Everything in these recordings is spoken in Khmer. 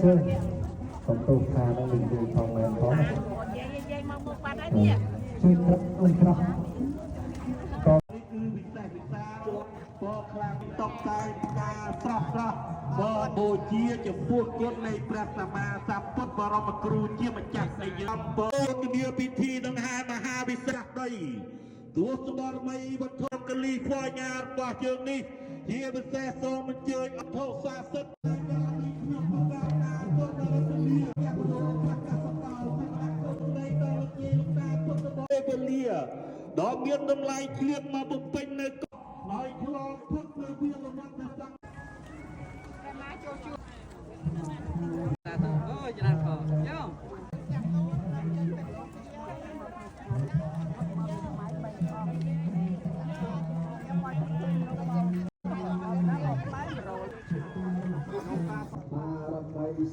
còn tôi pha nó mình đi phòng này có chơi rất ơi không cònบ่ខ្លាំងតកតែការស្រស់ស្រស់បើបូជាចំពោះគុណនៃព្រះសម្មាសម្ពុទ្ធបរមគ្រូជាម្ចាស់នៃយើងបើធាពិធីដង្ហែមហាវិសាខដីទោះស្បរមីវត្ថុកលីហ្វ័រញ៉ារបស់យើងនេះជាពិសេសសូមអញ្ជើញអធិសាសិទ្ធិពេលវេលាដ៏មានតម្លៃឃ្លៀងមកបំពេញនៅហើយឆ្លងផុតនៅវាលវត្តសង្ឃតែមកចូលជួតាទៅអូយច្រើនខយោ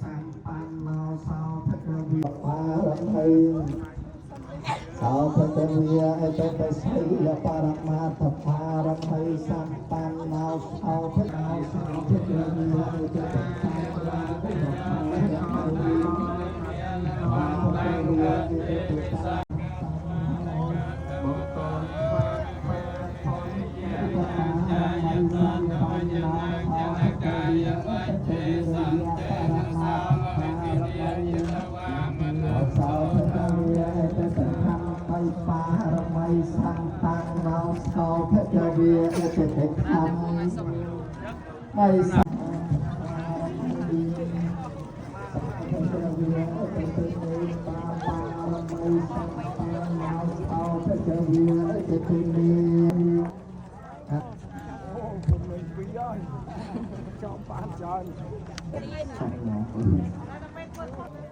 សម្បានមកសោភគវិបារមីសោភគវិអេតបសៃលបរមាតបារមីសម្បានមកសោភគវិសោភគវិអេតបសៃលបរមាតបារមីសម្បានមកសោភគវិអេតបសៃលបរមាតបារមីសម្បានមកសោភគវិអេតបសៃ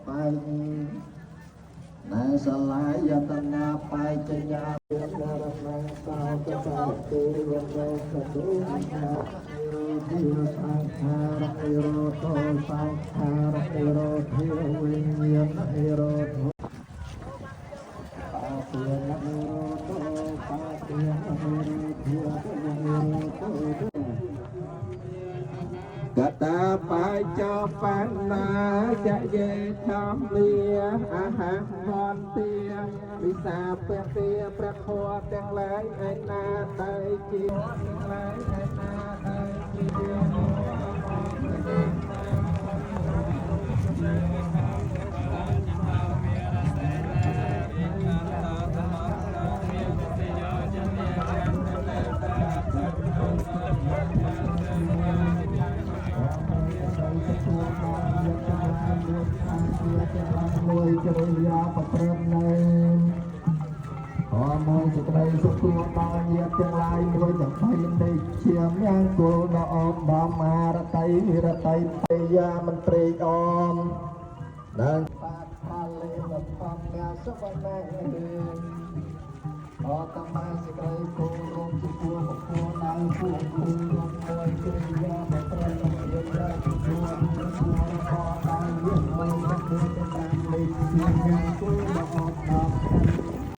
ហើយในสลายยตนาไปจะยาเรื่องนรกนังสาวจะสาวตีเรื่องโลกจะดูนาทิโรสังขารทิโรโตสังขารทิโรทิโรวิญญาณทิโรโตปาเตียนทิโรโตปาเตียนทิโรทิโรโตกตาไปเจ้าปันนาจะเย่ทำเลียอาหารบอนเตียวิสาเปียเตียประคอแตงไหลไอ้นาไตจีไหลไอ้นาไตจีមួយជ្រយาប្រព្រឹត្តនៅអមួយសេចក្តីសុខដល់ញាតិទាំងឡាយមួយទាំងបីនៃជាមានគោលដ៏អមបំអារតីវិរតីបយាមន្ត្រីអមនិងបាតផលលេងបំញាសុវណ្ណេអតមាសេចក្តីគោលរំជាពួរពពួរដល់ពួកគូរំមួយជ្រយาប្រព្រឹត្តនៅយើងដែលជួបជួបរបស់ដល់យើងមួយទាំងពីទាំងតាមលេខ